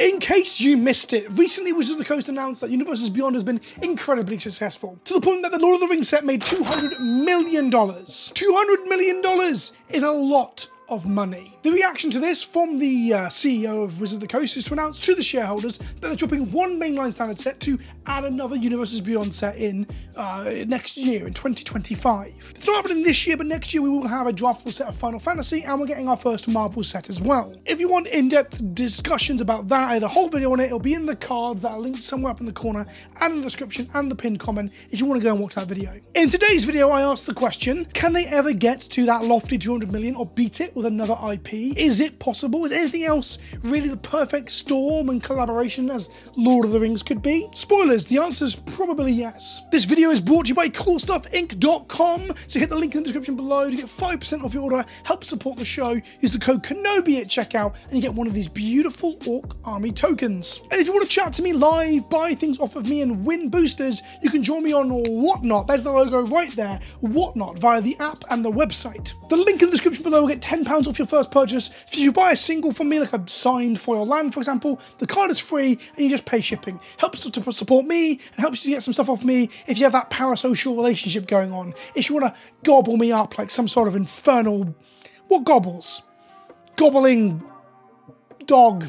In case you missed it, recently Wizards of the Coast announced that Universes Beyond has been incredibly successful, to the point that the Lord of the Rings set made $200 million. $200 million is a lot of money. The reaction to this from the CEO of Wizards of the Coast is to announce to the shareholders that they're dropping one mainline standard set to add another Universes Beyond set in next year, in 2025. It's not happening this year, but next year we will have a draftable set of Final Fantasy, and we're getting our first Marvel set as well. If you want in-depth discussions about that, I had a whole video on it. It'll be in the cards that are linked somewhere up in the corner and in the description and the pinned comment if you want to go and watch that video. In today's video, I asked the question, can they ever get to that lofty 200 million or beat it with another IP? Is it possible? Is anything else really the perfect storm and collaboration as Lord of the Rings could be? Spoilers, the answer is probably yes. This video is brought to you by CoolStuffInc.com, so hit the link in the description below to get 5% off your order, help support the show, use the code KENOBI at checkout, and you get one of these beautiful Orc Army tokens. And if you want to chat to me live, buy things off of me, and win boosters, you can join me on Whatnot. There's the logo right there, Whatnot, via the app and the website. The link in the description below will get £10 off your first purchase. If you buy a single from me, like a signed foil land, for example, the card is free and you just pay shipping. Helps to support me and helps you to get some stuff off me if you have that parasocial relationship going on. If you want to gobble me up like some sort of infernal... What gobbles? Gobbling... dog.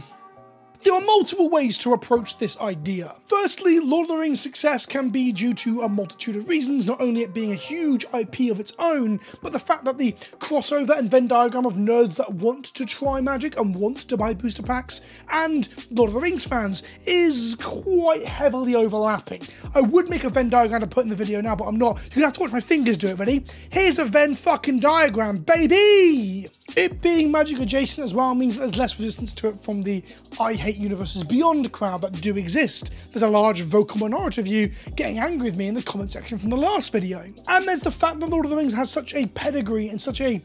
There are multiple ways to approach this idea. Firstly, Lord of the Rings' success can be due to a multitude of reasons, not only it being a huge IP of its own, but the fact that the crossover and Venn diagram of nerds that want to try Magic and want to buy booster packs and Lord of the Rings fans is quite heavily overlapping. I would make a Venn diagram to put in the video now, but I'm not. You're gonna have to watch my fingers do it, ready? Here's a Venn fucking diagram, baby! It being Magic adjacent as well means that there's less resistance to it from the I hate Universes Beyond crowd that do exist. There's a large vocal minority of you getting angry with me in the comment section from the last video. And there's the fact that Lord of the Rings has such a pedigree and such a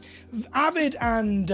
avid and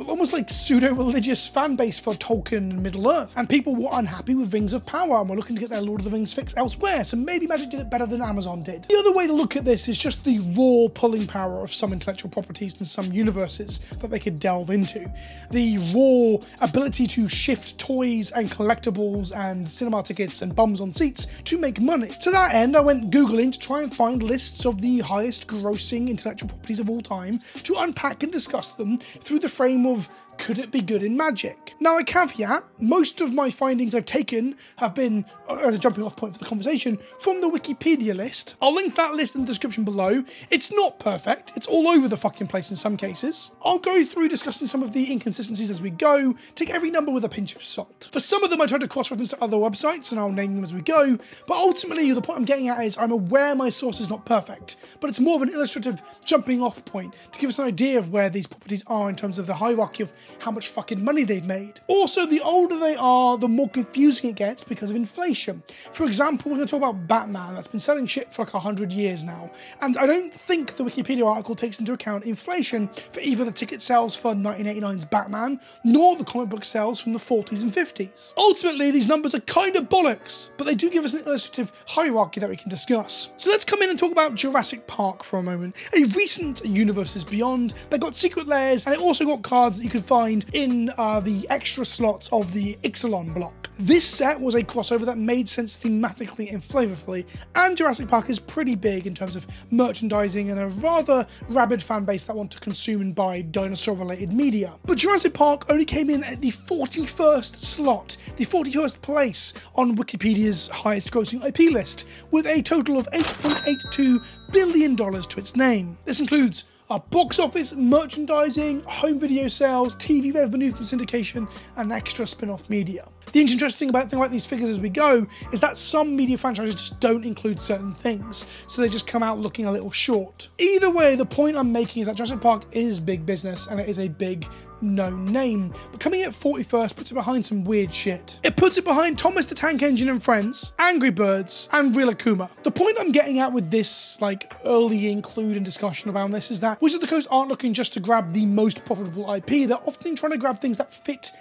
almost like pseudo-religious fan base for Tolkien and Middle-earth. And people were unhappy with Rings of Power and were looking to get their Lord of the Rings fix elsewhere, so maybe Magic did it better than Amazon did. The other way to look at this is just the raw pulling power of some intellectual properties and some universes that they could delve into. The raw ability to shift toys and collectibles and cinema tickets and bums on seats to make money. To that end, I went Googling to try and find lists of the highest grossing intellectual properties of all time to unpack and discuss them through the frame of could it be good in Magic? Now, I caveat, most of my findings I've taken have been, as a jumping off point for the conversation, from the Wikipedia list. I'll link that list in the description below. It's not perfect. It's all over the fucking place in some cases. I'll go through discussing some of the inconsistencies as we go, take every number with a pinch of salt. For some of them, I tried to cross-reference to other websites, and I'll name them as we go, but ultimately, the point I'm getting at is I'm aware my source is not perfect, but it's more of an illustrative jumping off point to give us an idea of where these properties are in terms of the hierarchy of how much fucking money they've made. Also, the older they are, the more confusing it gets because of inflation. For example, we're going to talk about Batman. That's been selling shit for like 100 years now. And I don't think the Wikipedia article takes into account inflation for either the ticket sales for 1989's Batman, nor the comic book sales from the 40s and 50s. Ultimately, these numbers are kind of bollocks, but they do give us an illustrative hierarchy that we can discuss. So let's come in and talk about Jurassic Park for a moment. A recent Universes Beyond that got secret layers, and it also got cards that you can find in the extra slots of the Ixalan block. This set was a crossover that made sense thematically and flavorfully, and Jurassic Park is pretty big in terms of merchandising and a rather rabid fan base that want to consume and buy dinosaur-related media. But Jurassic Park only came in at the 41st slot, the 41st place on Wikipedia's highest grossing IP list, with a total of $8.82 billion to its name. This includes box office, merchandising, home video sales, TV revenue from syndication, and extra spin-off media. The interesting thing about these figures as we go is that some media franchises just don't include certain things, so they just come out looking a little short. Either way, the point I'm making is that Jurassic Park is big business and it is a big known name, but coming at 41st puts it behind some weird shit. It puts it behind Thomas the Tank Engine and Friends, Angry Birds, and Real Akuma. The point I'm getting at with this early include and discussion around this is that Wizards of the Coast aren't looking just to grab the most profitable IP, they're often trying to grab things that fit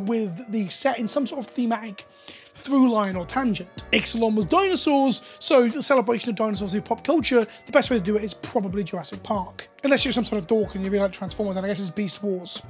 with the set in some sort of thematic through line or tangent. Ixalan was dinosaurs, so the celebration of dinosaurs in pop culture, the best way to do it is probably Jurassic Park. Unless you're some sort of dork and you really like Transformers, and I guess it's Beast Wars.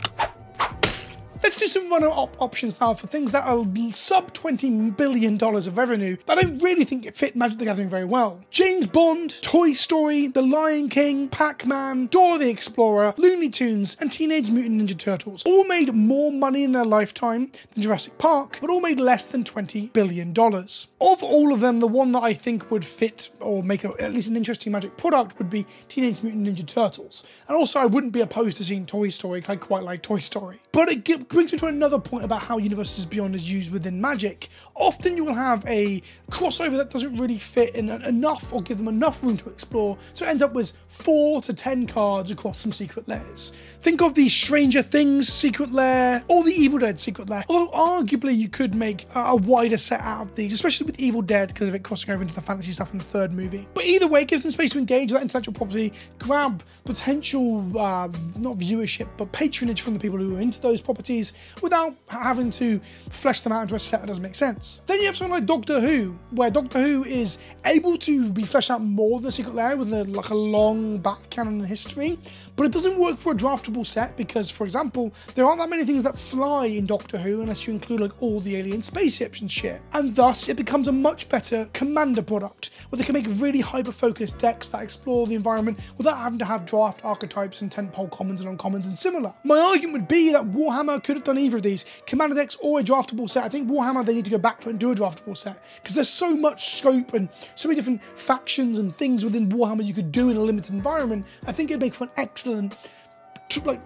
Let's do some runner-up options now for things that are sub $20 billion of revenue that I don't really think fit Magic the Gathering very well. James Bond, Toy Story, The Lion King, Pac-Man, Dora the Explorer, Looney Tunes, and Teenage Mutant Ninja Turtles all made more money in their lifetime than Jurassic Park, but all made less than $20 billion. Of all of them, the one that I think would fit or make at least an interesting Magic product would be Teenage Mutant Ninja Turtles. And also, I wouldn't be opposed to seeing Toy Story, because I quite like Toy Story. But it brings me to another point about how Universes Beyond is used within Magic. Often you will have a crossover that doesn't really fit in enough or give them enough room to explore, so it ends up with 4 to 10 cards across some secret layers. Think of the Stranger Things secret lair or the Evil Dead secret lair, although arguably you could make a wider set out of these, especially with Evil Dead because of it crossing over into the fantasy stuff in the 3rd movie. But either way, it gives them space to engage with that intellectual property, grab potential, not viewership, but patronage from the people who are into those properties without having to flesh them out into a set that doesn't make sense. Then you have something like Doctor Who, where Doctor Who is able to be fleshed out more than the secret lair with like a long back canon history, but it doesn't work for a draftable set because, for example, there aren't that many things that fly in Doctor Who unless you include like all the alien spaceships and shit. And thus, it becomes a much better Commander product, where they can make really hyper-focused decks that explore the environment without having to have draft archetypes and tentpole commons and uncommons and similar. My argument would be that Warhammer could have done either of these, Commander decks or a draftable set. I think Warhammer, they need to go back to it and do a draftable set, because there's so much scope and so many different factions and things within Warhammer you could do in a limited environment. I think it'd make for an excellent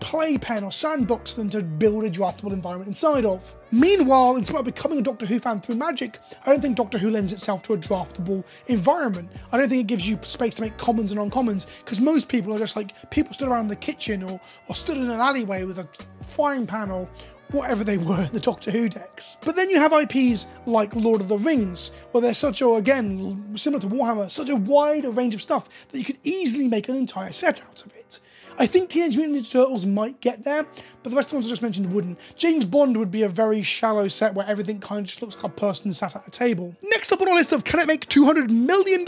playpen or sandbox for them to build a draftable environment inside of. Meanwhile, in spite of becoming a Doctor Who fan through Magic, I don't think Doctor Who lends itself to a draftable environment. I don't think it gives you space to make commons and uncommons, because most people are just like people stood around the kitchen or stood in an alleyway with a frying pan or whatever they were in the Doctor Who decks. But then you have IPs like Lord of the Rings, where there's such a, again, similar to Warhammer, such a wide range of stuff that you could easily make an entire set out of it. I think Teenage Mutant Ninja Turtles might get there, but the rest of the ones I just mentioned wouldn't. James Bond would be a very shallow set where everything kind of just looks like a person sat at a table. Next up on our list of can it make $200 million?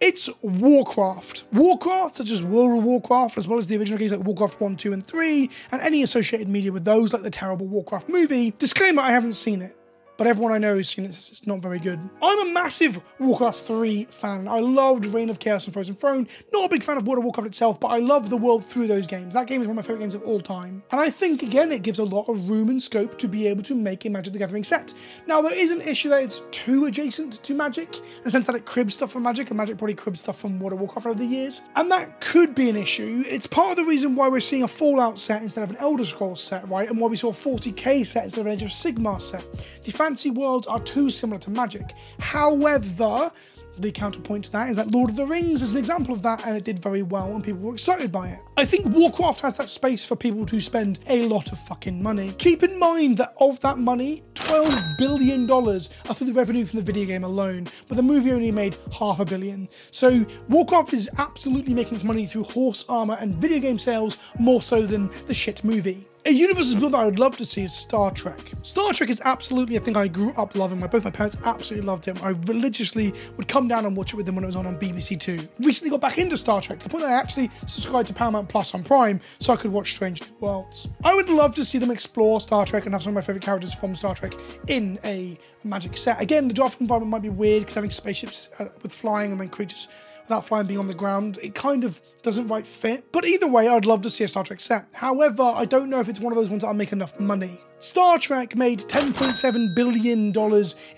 It's Warcraft. Warcraft, such as World of Warcraft, as well as the original games like Warcraft 1, 2, and 3, and any associated media with those, like the terrible Warcraft movie. Disclaimer, I haven't seen it, but everyone I know has seen it. It's not very good. I'm a massive Warcraft 3 fan. I loved Reign of Chaos and Frozen Throne. Not a big fan of World of Warcraft itself, but I love the world through those games. That game is one of my favourite games of all time. And I think, again, it gives a lot of room and scope to be able to make a Magic the Gathering set. Now, there is an issue that it's too adjacent to Magic, in the sense that it cribs stuff from Magic, and Magic probably cribs stuff from World of Warcraft over the years. And that could be an issue. It's part of the reason why we're seeing a Fallout set instead of an Elder Scrolls set, right? And why we saw a 40k set instead of an Age of Sigmar set. The fantasy worlds are too similar to Magic. However, the counterpoint to that is that Lord of the Rings is an example of that, and it did very well and people were excited by it. I think Warcraft has that space for people to spend a lot of fucking money. Keep in mind that of that money, $12 billion are through the revenue from the video game alone, but the movie only made $500 million. So Warcraft is absolutely making its money through horse armor and video game sales more so than the shit movie. A Universes Beyond that I would love to see is Star Trek. Star Trek is absolutely a thing I grew up loving. Both my parents absolutely loved it. I religiously would come down and watch it with them when it was on BBC Two. Recently got back into Star Trek to the point that I actually subscribed to Paramount Plus on Prime so I could watch Strange New Worlds. I would love to see them explore Star Trek and have some of my favourite characters from Star Trek in a Magic set. Again, the draft environment might be weird because having spaceships with flying and then creatures without flying being on the ground, it kind of doesn't quite fit. But either way, I'd love to see a Star Trek set. However, I don't know if it's one of those ones that'll make enough money. Star Trek made $10.7 billion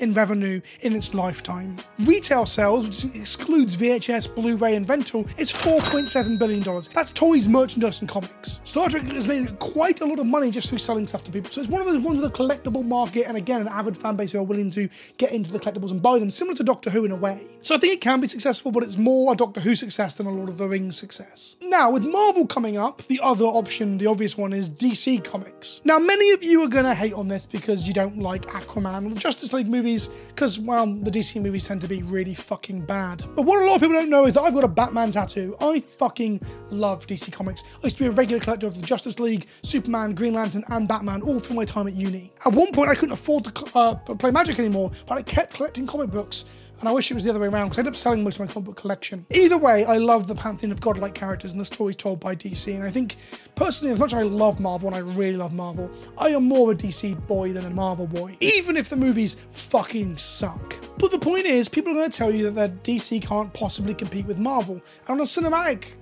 in revenue in its lifetime. Retail sales, which excludes VHS, Blu-ray and rental, is $4.7 billion. That's toys, merchandise and comics. Star Trek has made quite a lot of money just through selling stuff to people. So it's one of those ones with a collectible market and again, an avid fan base who are willing to get into the collectibles and buy them, similar to Doctor Who in a way. So I think it can be successful, but it's more a Doctor Who success than a Lord of the Rings success. Now, with Marvel coming up, the other option, the obvious one, is DC Comics. Now, many of you are going to hate on this because you don't like Aquaman or the Justice League movies because, well, the DC movies tend to be really fucking bad. But what a lot of people don't know is that I've got a Batman tattoo. I fucking love DC Comics. I used to be a regular collector of the Justice League, Superman, Green Lantern and Batman all through my time at uni. At one point, I couldn't afford to play Magic anymore, but I kept collecting comic books And I wish it was the other way around, because I ended up selling most of my comic book collection. Either way, I love the pantheon of godlike characters and the stories told by DC. And I think, personally, as much as I love Marvel, and I really love Marvel, I am more a DC boy than a Marvel boy, even if the movies fucking suck. But the point is, people are going to tell you that DC can't possibly compete with Marvel. And on a cinematic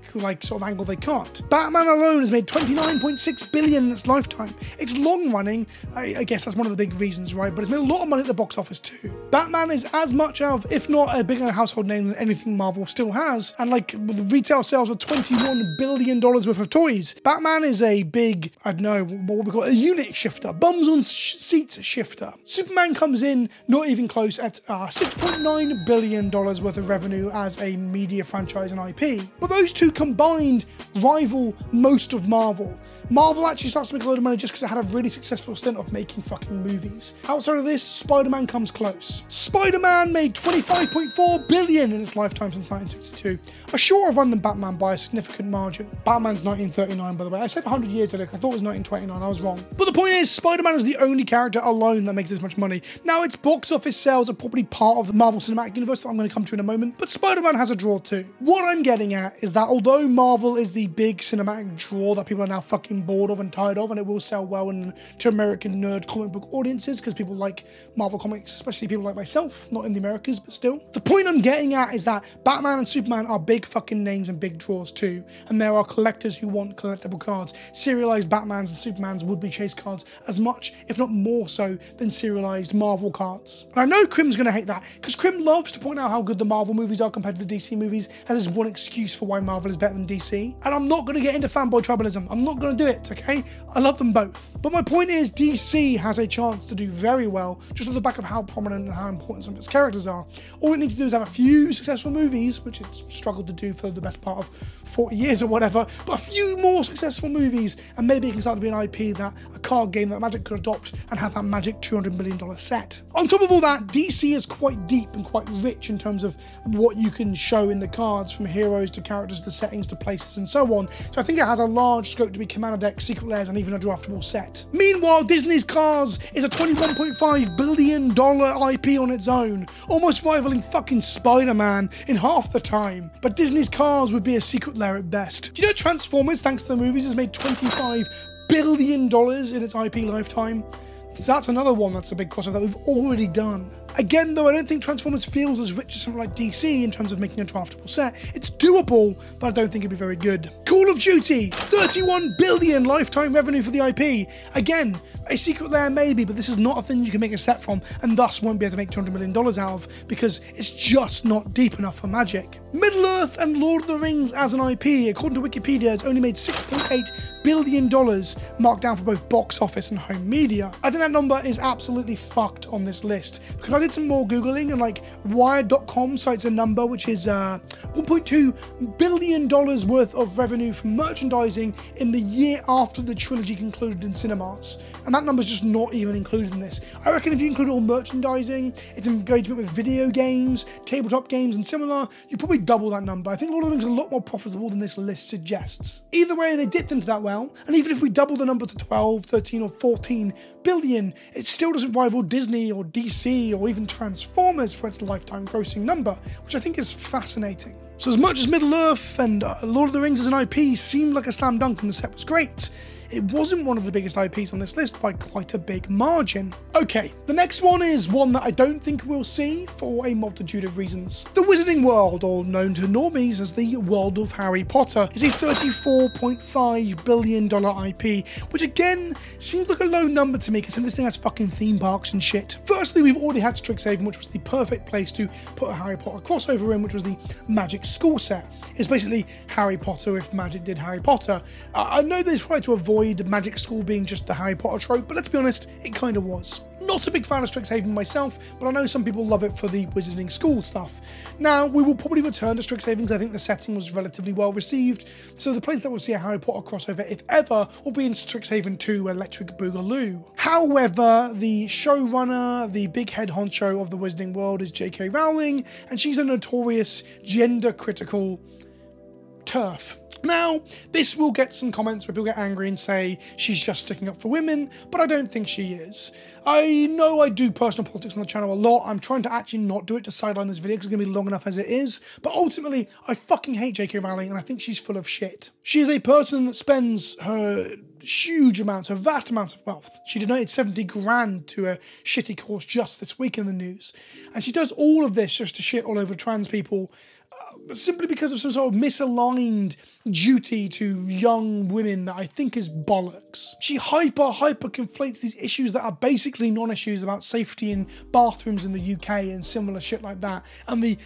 sort of angle, they can't. Batman alone has made $29.6 billion in its lifetime. It's long running, I guess that's one of the big reasons, right? But it's made a lot of money at the box office too. Batman is as much of, if not a bigger household name than anything Marvel still has. And with retail sales of $21 billion worth of toys, Batman is a big, I don't know, what we call it, a unit shifter, bums on seats shifter. Superman comes in not even close at $6.9 billion worth of revenue as a media franchise and IP. But those two combined rival most of Marvel. Marvel actually starts to make a lot of money just because it had a really successful stint of making fucking movies. Outside of this, Spider-Man comes close. Spider-Man made $25.4 billion in its lifetime since 1962, a shorter run than Batman by a significant margin. Batman's 1939, by the way. I said 100 years ago, I thought it was 1929, I was wrong. But the point is, Spider-Man is the only character alone that makes this much money. Now, its box office sales are probably part of the Marvel Cinematic Universe that I'm going to come to in a moment, but Spider-Man has a draw too. What I'm getting at is that although Marvel is the big cinematic draw that people are now fucking bored of and tired of, and it will sell well to American nerd comic book audiences because people like Marvel comics, especially people like myself, not in the Americas, but still. The point I'm getting at is that Batman and Superman are big fucking names and big draws too, and there are collectors who want collectible cards. Serialized Batmans and Supermans would be chase cards as much, if not more so, than serialized Marvel cards. And I know Crim's going to hate that, because Crim loves to point out how good the Marvel movies are compared to the DC movies, and there's one excuse for why Marvel is better than DC. And I'm not going to get into fanboy tribalism. I'm not going to do it, okay? I love them both. But my point is, DC has a chance to do very well, just off the back of how prominent and how important some of its characters are. All it needs to do is have a few successful movies, which it's struggled to do for the best part of 40 years or whatever, but a few more successful movies, and maybe it can start to be an IP that a card game that Magic could adopt and have that magic $200 million set. On top of all that, DC is quite deep and quite rich in terms of what you can show in the cards, from heroes to characters to settings to places and so on. So I think it has a large scope to be Commander Deck, Secret Lairs, and even a draftable set. Meanwhile, Disney's Cars is a $21.5 billion IP on its own, almost rivaling fucking Spider-Man in half the time. But Disney's Cars would be a Secret Lair at best. Do you know Transformers, thanks to the movies, has made $25 billion in its IP lifetime? So that's another one that's a big crossover that we've already done. Again, though, I don't think Transformers feels as rich as something like DC in terms of making a draftable set. It's doable, but I don't think it'd be very good. Call of Duty, $31 billion lifetime revenue for the IP. Again, a Secret Lair maybe, but this is not a thing you can make a set from, and thus won't be able to make $200 million out of, because it's just not deep enough for Magic. Middle-earth and Lord of the Rings as an IP, according to Wikipedia, has only made $6.8 billion, marked down for both box office and home media. I think that number is absolutely fucked on this list, because I did some more Googling, and Wired.com cites a number which is $1.2 billion worth of revenue from merchandising in the year after the trilogy concluded in cinemas. And that number's just not even included in this. I reckon if you include all merchandising, its engagement with video games, tabletop games, and similar, you probably double that number. I think Lord of the Rings is a lot more profitable than this list suggests. Either way, they dipped into that well, and even if we double the number to 12, 13, or 14 billion, it still doesn't rival Disney or DC or even Transformers for its lifetime grossing number, which I think is fascinating. So as much as Middle-earth and Lord of the Rings as an IP seemed like a slam dunk and the set was great, it wasn't one of the biggest IPs on this list by quite a big margin. Okay, the next one is one that I don't think we'll see for a multitude of reasons. The Wizarding World, or known to normies as the World of Harry Potter, is a $34.5 billion IP, which again seems like a low number to me considering this thing has fucking theme parks and shit. Firstly, we've already had Strixhaven, which was the perfect place to put a Harry Potter crossover in, which was the Magic School set. It's basically Harry Potter if Magic did Harry Potter. I know they tried to avoid Magic School being just the Harry Potter trope, but let's be honest, it kind of was. Not a big fan of Strixhaven myself, but I know some people love it for the Wizarding School stuff. Now, we will probably return to Strixhaven because I think the setting was relatively well received, so the place that we'll see a Harry Potter crossover, if ever, will be in Strixhaven 2 Electric Boogaloo. However, the showrunner, the big head honcho of the Wizarding World is J.K. Rowling, and she's a notorious gender-critical TERF. Now, this will get some comments where people get angry and say she's just sticking up for women, but I don't think she is. I know I do personal politics on the channel a lot. I'm trying to actually not do it to sideline this video because it's going to be long enough as it is. But ultimately, I fucking hate J.K. Rowling and I think she's full of shit. She is a person that spends her vast amounts of wealth. She donated 70 grand to a shitty course just this week in the news. And she does all of this just to shit all over trans people, simply because of some sort of misaligned duty to young women that I think is bollocks. She hyper conflates these issues that are basically non-issues about safety in bathrooms in the UK and similar shit like that, and the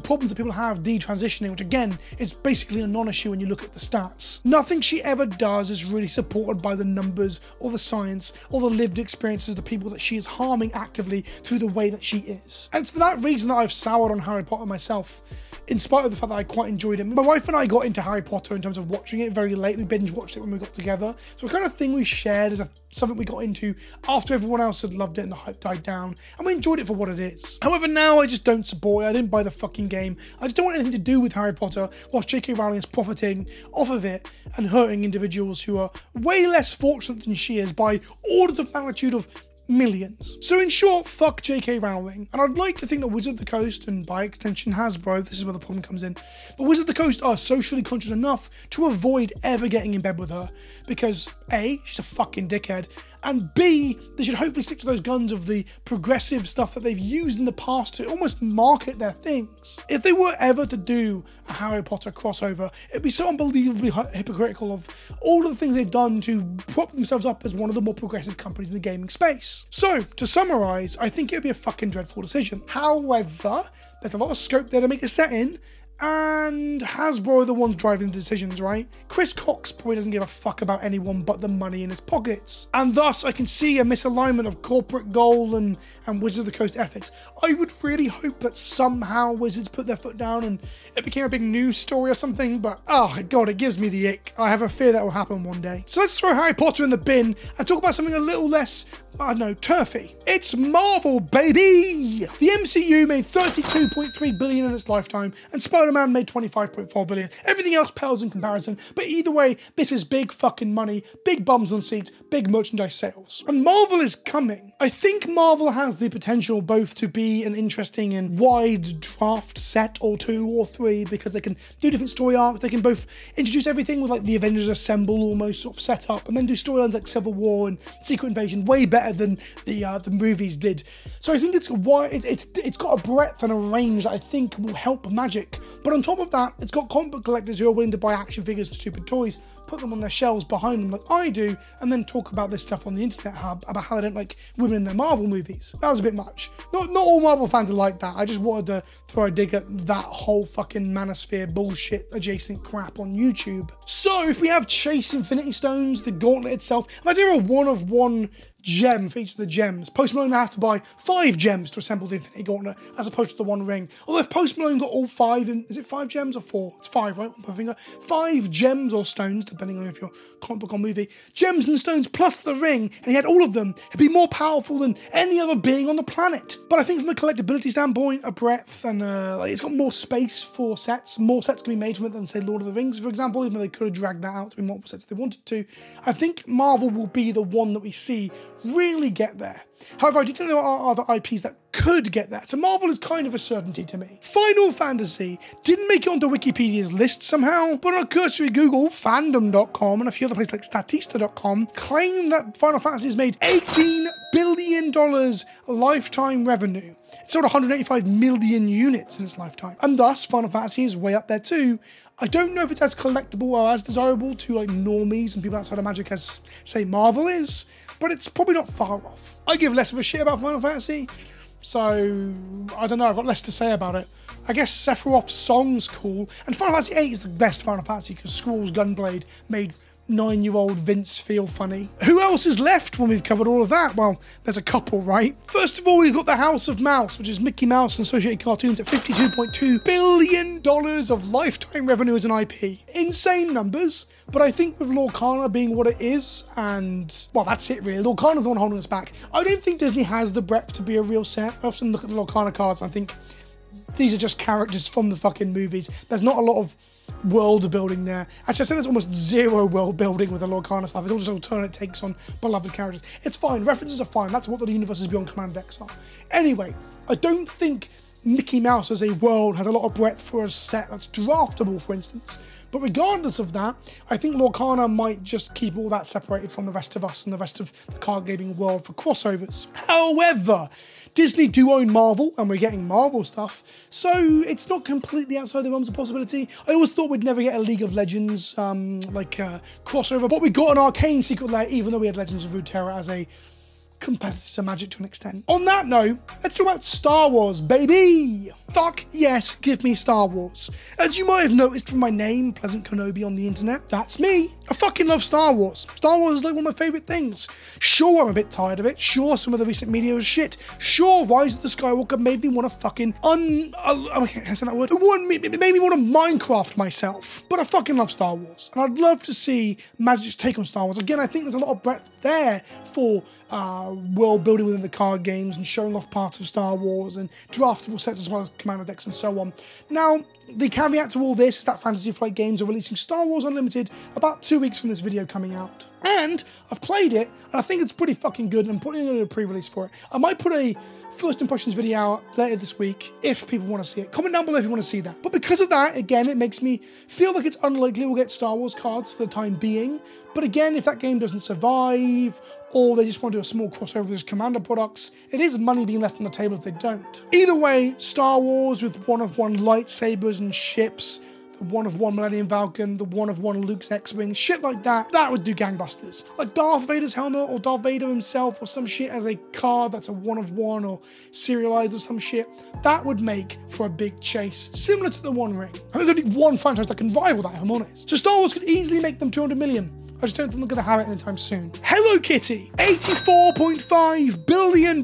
problems that people have detransitioning, which again is basically a non-issue when you look at the stats. Nothing she ever does is really supported by the numbers or the science or the lived experiences of the people that she is harming actively through the way that she is. And it's for that reason that I've soured on Harry Potter myself, in spite of the fact that I quite enjoyed it. My wife and I got into Harry Potter in terms of watching it very late. We binge watched it when we got together. So the kind of thing we shared is something we got into after everyone else had loved it and the hype died down. And we enjoyed it for what it is. However, now I just don't support it. I didn't buy the fucking game. I just don't want anything to do with Harry Potter whilst J.K. Rowling is profiting off of it and hurting individuals who are way less fortunate than she is by orders of magnitude of millions. So in short, fuck J.K. Rowling. And I'd like to think that Wizard of the Coast, and by extension Hasbro, this is where the problem comes in, but Wizard of the Coast are socially conscious enough to avoid ever getting in bed with her, because A, she's a fucking dickhead, and B, they should hopefully stick to those guns of the progressive stuff that they've used in the past to almost market their things. If they were ever to do a Harry Potter crossover, it'd be so unbelievably hypocritical of all of the things they've done to prop themselves up as one of the more progressive companies in the gaming space. So, to summarise, I think it would be a fucking dreadful decision. However, there's a lot of scope there to make a set in, and Hasbro are the ones driving the decisions, right? Chris Cox probably doesn't give a fuck about anyone but the money in his pockets. And thus, I can see a misalignment of corporate goal and Wizards of the Coast ethics. I would really hope that somehow Wizards put their foot down and it became a big news story or something, but oh god, it gives me the ick. I have a fear that will happen one day. So let's throw Harry Potter in the bin and talk about something a little less, I don't know, turfy. It's Marvel, baby! The MCU made $32.3 billion in its lifetime, and Spider-Man made $25.4 billion. Everything else pales in comparison, but either way, this is big fucking money, big bums on seats, big merchandise sales. And Marvel is coming. I think Marvel has the potential both to be an interesting and wide draft set or 2 or 3, because they can do different story arcs. They can both introduce everything with like the Avengers Assemble almost sort of set up, and then do storylines like Civil War and Secret Invasion way better than the movies did. So I think it's got a breadth and a range that I think will help Magic. But on top of that, it's got comic book collectors who are willing to buy action figures and stupid toys, put them on their shelves behind them like I do, and then talk about this stuff on the Internet Hub about how they don't like women in their Marvel movies. That was a bit much. Not all Marvel fans are like that. I just wanted to throw a dig at that whole fucking manosphere bullshit adjacent crap on YouTube. So if we have Chase Infinity Stones, the gauntlet itself, imagine a one-of-one gem for each of the gems. Post Malone have to buy 5 gems to assemble the Infinity Gauntlet as opposed to the one ring. Although if Post Malone got all 5, is it 5 gems or 4? It's 5, right? One per finger. 5 gems or stones, depending on if you're comic book or movie. Gems and stones plus the ring, and he had all of them. He'd be more powerful than any other being on the planet. But I think from a collectability standpoint, a breadth, and it's got more space for sets. More sets can be made from it than, say, Lord of the Rings, for example, even though they could have dragged that out to be multiple sets if they wanted to. I think Marvel will be the one that we see really get there. However, I do think there are other IPs that could get there, so Marvel is kind of a certainty to me. Final Fantasy didn't make it onto Wikipedia's list somehow, but on a cursory Google, fandom.com and a few other places like Statista.com claim that Final Fantasy has made $18 billion lifetime revenue. It sold 185 million units in its lifetime, and thus Final Fantasy is way up there too. I don't know if it's as collectible or as desirable to like normies and people outside of Magic as, say, Marvel is, but it's probably not far off. I give less of a shit about Final Fantasy, so I don't know, I've got less to say about it. I guess Sephiroth's song's cool, and Final Fantasy VIII is the best Final Fantasy because Squall's Gunblade made 9-year-old Vince feel funny. Who else is left when we've covered all of that? Well, there's a couple, right? First of all, we've got the House of Mouse, which is Mickey Mouse and associated cartoons at $52.2 billion of lifetime revenue as an IP. Insane numbers, but I think with Lorcana being what it is, and, well, that's it really. Lorcana's the one holding us back. I don't think Disney has the breadth to be a real set. I often look at the Lorcana cards and I think these are just characters from the fucking movies. There's not a lot of world building there. Actually, I said there's almost zero world building with the Lorcana stuff. It's all just alternate takes on beloved characters. It's fine. References are fine. That's what the Universes Beyond Commander decks are. Anyway, I don't think Mickey Mouse as a world has a lot of breadth for a set that's draftable, for instance. But regardless of that, I think Lorcana might just keep all that separated from the rest of us and the rest of the card gaming world for crossovers. However, Disney do own Marvel, and we're getting Marvel stuff, so it's not completely outside the realms of possibility. I always thought we'd never get a League of Legends crossover, but we got an Arcane Secret Lair, even though we had Legends of Runeterra as a competitor to Magic to an extent. On that note, let's talk about Star Wars, baby! Fuck yes, give me Star Wars. As you might have noticed from my name, Pleasant Kenobi on the internet, that's me. I fucking love Star Wars. Star Wars is like one of my favourite things. Sure, I'm a bit tired of it. Sure, some of the recent media was shit. Sure, Rise of the Skywalker made me want to fucking can I say that word? It made me want to Minecraft myself. But I fucking love Star Wars. And I'd love to see Magic's take on Star Wars. Again, I think there's a lot of breadth there for world building within the card games and showing off parts of Star Wars and draftable sets as well as commander decks and so on. Now, the caveat to all this is that Fantasy Flight Games are releasing Star Wars Unlimited about 2 weeks from this video coming out. And I've played it, and I think it's pretty fucking good, and I'm putting in a pre-release for it. I might put a first impressions video out later this week if people want to see it. Comment down below if you want to see that. But because of that, again, it makes me feel like it's unlikely we'll get Star Wars cards for the time being. But again, if that game doesn't survive, or they just want to do a small crossover with Commander products, it is money being left on the table if they don't. Either way, Star Wars with one-of-one lightsabers and ships, the one-of-one Millennium Falcon, the one-of-one Luke's X-Wing, shit like that, that would do gangbusters. Like Darth Vader's helmet, or Darth Vader himself, or some shit as a card that's a one-of-one, or serialized or some shit, that would make for a big chase, similar to the One Ring. And there's only one franchise that can rival that, if I'm honest. So Star Wars could easily make them 200 million. I just don't think they're going to have it anytime soon. Hello Kitty, $84.5 billion,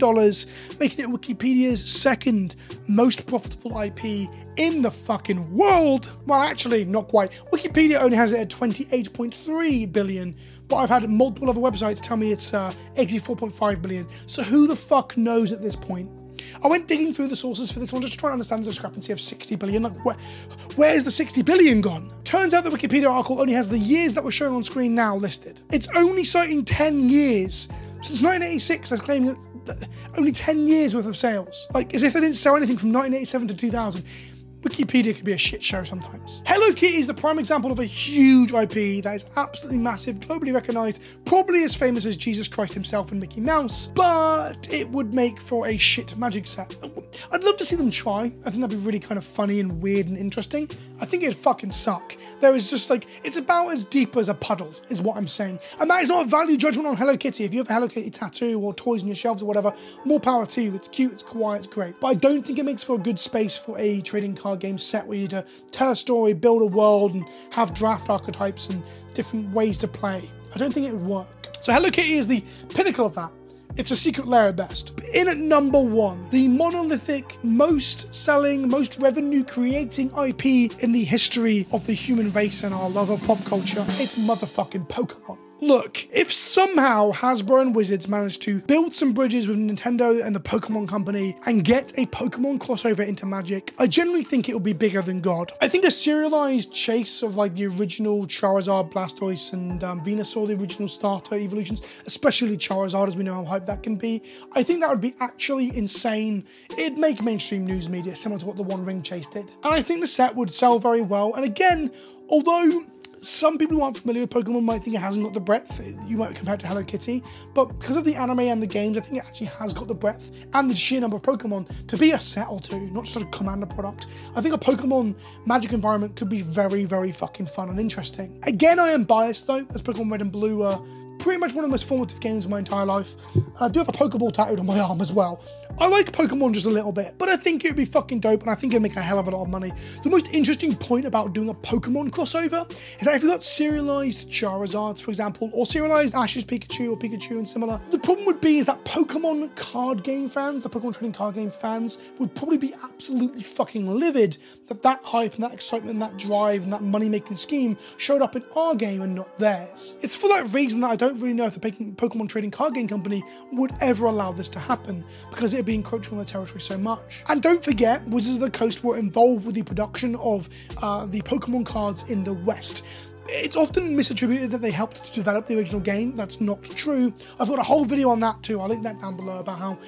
making it Wikipedia's second most profitable IP in the fucking world. Well, actually, not quite. Wikipedia only has it at 28.3 billion, but I've had multiple other websites tell me it's 84.5 billion. So who the fuck knows at this point? I went digging through the sources for this one just to try and understand the discrepancy of 60 billion. Like, where's the 60 billion gone? Turns out the Wikipedia article only has the years that we're showing on screen now listed. It's only citing 10 years. Since 1986, that's claiming that only 10 years worth of sales. Like, as if they didn't sell anything from 1987 to 2000. Wikipedia can be a shit show sometimes. Hello Kitty is the prime example of a huge IP that is absolutely massive, globally recognised, probably as famous as Jesus Christ himself and Mickey Mouse, but it would make for a shit Magic set. I'd love to see them try. I think that'd be really kind of funny and weird and interesting. I think it'd fucking suck. There is just like, it's about as deep as a puddle, is what I'm saying. And that is not a value judgment on Hello Kitty. If you have a Hello Kitty tattoo or toys on your shelves or whatever, more power to you. It's cute, it's kawaii, it's great. But I don't think it makes for a good space for a trading card game set where you need to tell a story, build a world, and have draft archetypes and different ways to play. I don't think it would work. So Hello Kitty is the pinnacle of that. It's a secret lair at best. In at number one, the monolithic, most selling, most revenue creating IP in the history of the human race and our love of pop culture, it's motherfucking Pokemon. Look, if somehow Hasbro and Wizards managed to build some bridges with Nintendo and the Pokemon Company and get a Pokemon crossover into Magic, I generally think it will be bigger than God. I think a serialized chase of like the original Charizard, Blastoise, and Venusaur, the original starter evolutions, especially Charizard as we know how hyped that can be, I think that would be actually insane. It'd make mainstream news media similar to what the One Ring chase did. And I think the set would sell very well. And again, although some people who aren't familiar with Pokemon might think it hasn't got the breadth you might compare it to Hello Kitty, but because of the anime and the games, I think it actually has got the breadth and the sheer number of Pokemon to be a set or two, not just a commander product. I think a Pokemon Magic environment could be very, very fucking fun and interesting. Again, I am biased though, as Pokemon Red and Blue are pretty much one of the most formative games of my entire life. And I do have a Pokeball tattooed on my arm as well. I like Pokemon just a little bit, but I think it would be fucking dope, and I think it'd make a hell of a lot of money. The most interesting point about doing a Pokemon crossover is that if you got serialized Charizards, for example, or serialized Ash's Pikachu or Pikachu and similar, the problem would be is that Pokemon card game fans, the Pokemon trading card game fans, would probably be absolutely fucking livid that that hype and that excitement and that drive and that money-making scheme showed up in our game and not theirs. It's for that reason that I don't really know if the Pokemon trading card game company would ever allow this to happen, because it'd be encroaching on their territory so much. And don't forget, Wizards of the Coast were involved with the production of the Pokemon cards in the West. It's often misattributed that they helped to develop the original game. That's not true. I've got a whole video on that too. I'll link that down below, about how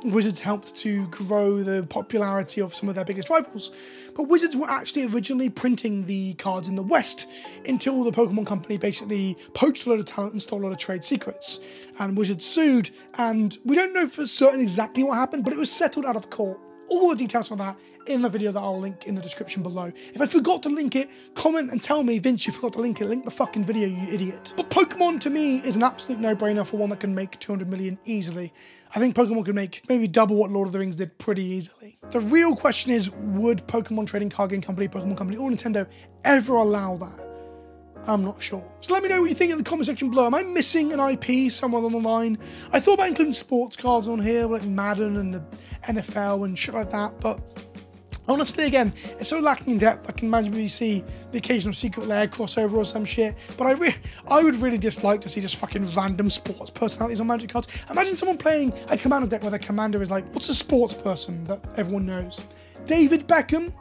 Wizards helped to grow the popularity of some of their biggest rivals. But Wizards were actually originally printing the cards in the West until the Pokemon company basically poached a lot of talent and stole a lot of trade secrets. And Wizards sued, and we don't know for certain exactly what happened, but it was settled out of court. All the details on that in the video that I'll link in the description below. If I forgot to link it, comment and tell me, Vince, you forgot to link it. Link the fucking video, you idiot. But Pokemon, to me, is an absolute no-brainer for one that can make 200 million easily. I think Pokemon could make maybe double what Lord of the Rings did pretty easily. The real question is, would Pokemon trading card game company, Pokemon company, or Nintendo ever allow that? I'm not sure. So let me know what you think in the comment section below. Am I missing an IP somewhere on the line? I thought about including sports cards on here, like Madden and the NFL and shit like that, but honestly, again, it's so lacking in depth. I can imagine we see the occasional Secret Lair crossover or some shit, but I would really dislike to see just fucking random sports personalities on Magic cards. Imagine someone playing a Commander deck where the commander is like, what's a sports person that everyone knows? David Beckham?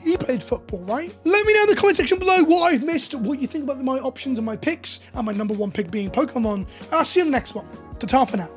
He played football, right? Let me know in the comment section below what I've missed, what you think about my options and my picks, and my #1 pick being Pokemon, and I'll see you in the next one. Ta-ta for now.